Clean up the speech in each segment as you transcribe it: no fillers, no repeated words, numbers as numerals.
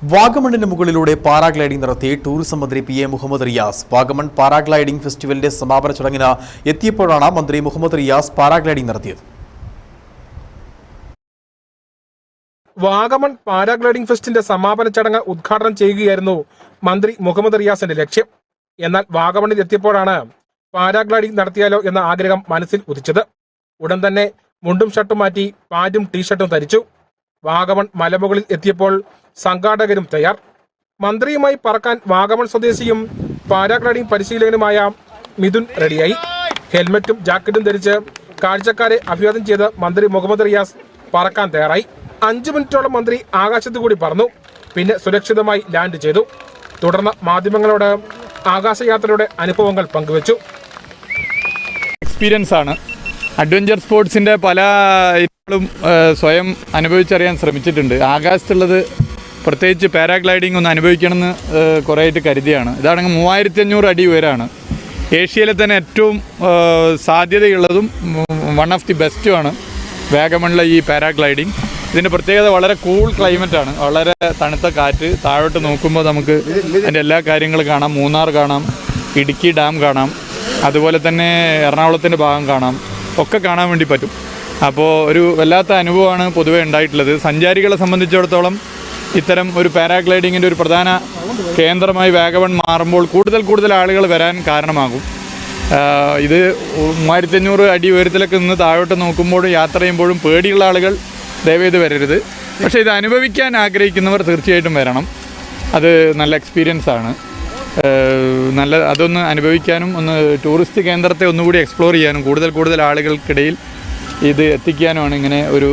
വാഗമണിന് മുകളിലൂടെ പാരാഗ്ലൈഡിംഗ് നടത്തി ടൂറിസം മന്ത്രി P A Muhammad Riyas. Vagamon paragliding ഫെസ്റ്റിവലിന്റെ സമാപന ചടങ്ങിന് എത്തിയപ്പോഴാണ് മന്ത്രി മുഹമ്മദ് റിയാസ് പാരാഗ്ലൈഡിംഗ് നടത്തിയത്. വാഗമൺ പാരാഗ്ലൈഡിംഗ് ഫെസ്റ്റിന്റെ സമാപന ചടങ്ങ് ഉദ്ഘാടനം ചെയ്യുകയായിരുന്നു മന്ത്രി മുഹമ്മദ് റിയാസിന്റെ ലക്ഷ്യം. എന്നാൽ വാഗമണിൽ എത്തിയപ്പോഴാണ് പാരാഗ്ലൈഡിംഗ് നടത്തിയാലോ എന്ന ആഗ്രഹം മനസ്സിൽ ഉദിച്ചത്. ഉടൻ തന്നെ മുണ്ടും ഷർട്ടും മാറ്റി പാന്റും ടീഷർട്ടും ധരിച്ചു. വാഗമൺ മലമുകളിൽ എത്തിയപ്പോൾ സംഘാടകരും തയ്യാർ. മന്ത്രിയുമായി പറക്കാൻ വാഗമൺ സ്വദേശിയും പാരാഗ്ലൈഡിംഗ് പരിശീലകനുമായ മിഥുൻ റെഡിയായി. ഹെൽമറ്റും ജാക്കറ്റും ധരിച്ച് കാഴ്ചക്കാരെ അഭിവാദ്യം ചെയ്ത് മന്ത്രി മുഹമ്മദ് റിയാസ് പറക്കാൻ തയ്യാറായി. 5 മിനിറ്റോളം മന്ത്രി ആകാശത്തു കൂടി പറന്നു. പിന്നെ സുരക്ഷിതമായി ലാൻഡ് ചെയ്തു. തുടർന്ന് മാധ്യമങ്ങളോട് ആകാശയാത്രയുടെ അനുഭവങ്ങൾ പങ്കുവച്ചു. എക്സ്പീരിയൻസ് ആണ്. അഡ്വഞ്ചർ സ്പോർട്സിൻ്റെ പല ഇനങ്ങളും സ്വയം അനുഭവിച്ചറിയാൻ ശ്രമിച്ചിട്ടുണ്ട്. ആകാശത്തുള്ളത് പ്രത്യേകിച്ച് പാരാഗ്ലൈഡിംഗ് ഒന്ന് അനുഭവിക്കണമെന്ന് കുറേ ആയിട്ട് കരുതിയാണ്. ഇതാണെങ്കിൽ 3500 അടി ഉയരമാണ്. ഏഷ്യയിലെ തന്നെ ഏറ്റവും സാധ്യതയുള്ളതും വൺ ഓഫ് ദി ബെസ്റ്റുമാണ് വാഗമണിലെ ഈ പാരാഗ്ലൈഡിംഗ്. ഇതിൻ്റെ പ്രത്യേകത വളരെ കൂൾ ക്ലൈമറ്റാണ്. വളരെ തണുത്ത കാറ്റ്. താഴോട്ട് നോക്കുമ്പോൾ നമുക്ക് അതിൻ്റെ എല്ലാ കാര്യങ്ങളും കാണാം. മൂന്നാർ കാണാം, ഇടുക്കി ഡാം കാണാം, അതുപോലെ തന്നെ എറണാകുളത്തിൻ്റെ ഭാഗം കാണാം. ഒക്കെ കാണാൻ വേണ്ടി പറ്റും. അപ്പോൾ ഒരു വല്ലാത്ത അനുഭവമാണ് പൊതുവേ ഉണ്ടായിട്ടുള്ളത്. സഞ്ചാരികളെ സംബന്ധിച്ചിടത്തോളം ഇത്തരം ഒരു പാരാഗ്ലൈഡിങ്ങിൻ്റെ ഒരു പ്രധാന കേന്ദ്രമായി വാഗമൺ മാറുമ്പോൾ കൂടുതൽ ആളുകൾ വരാൻ കാരണമാകും. ഇത് 3500 അടി ഉയരത്തിലൊക്കെ നിന്ന് താഴോട്ട് നോക്കുമ്പോഴും യാത്ര ചെയ്യുമ്പോഴും പേടിയുള്ള ആളുകൾ ദയവേത് വരരുത്. പക്ഷേ ഇത് അനുഭവിക്കാൻ ആഗ്രഹിക്കുന്നവർ തീർച്ചയായിട്ടും വരണം. അത് നല്ല എക്സ്പീരിയൻസ് ആണ്. അതൊന്ന് അനുഭവിക്കാനും ഒന്ന് ടൂറിസ്റ്റ് കേന്ദ്രത്തെ ഒന്നുകൂടി എക്സ്പ്ലോർ ചെയ്യാനും കൂടുതൽ ആളുകൾക്കിടയിൽ ഇത് എത്തിക്കാനുമാണ് ഇങ്ങനെ ഒരു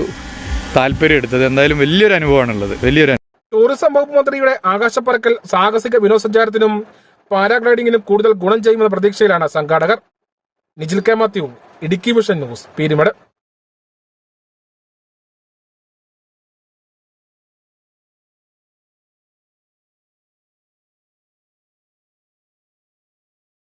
താല്പര്യം എടുത്തത്. എന്തായാലും വലിയൊരു അനുഭവമാണുള്ളത്. ടൂറിസം വകുപ്പ് മന്ത്രിയുടെ ആകാശപ്പറക്കൽ സാഹസിക വിനോദസഞ്ചാരത്തിനും പാരാഗ്ലൈഡിങ്ങിനും കൂടുതൽ ഗുണം ചെയ്യുമെന്ന പ്രതീക്ഷയിലാണ് സംഘാടകർ. Nijil K Mathew, Idukki vision news, Peermade.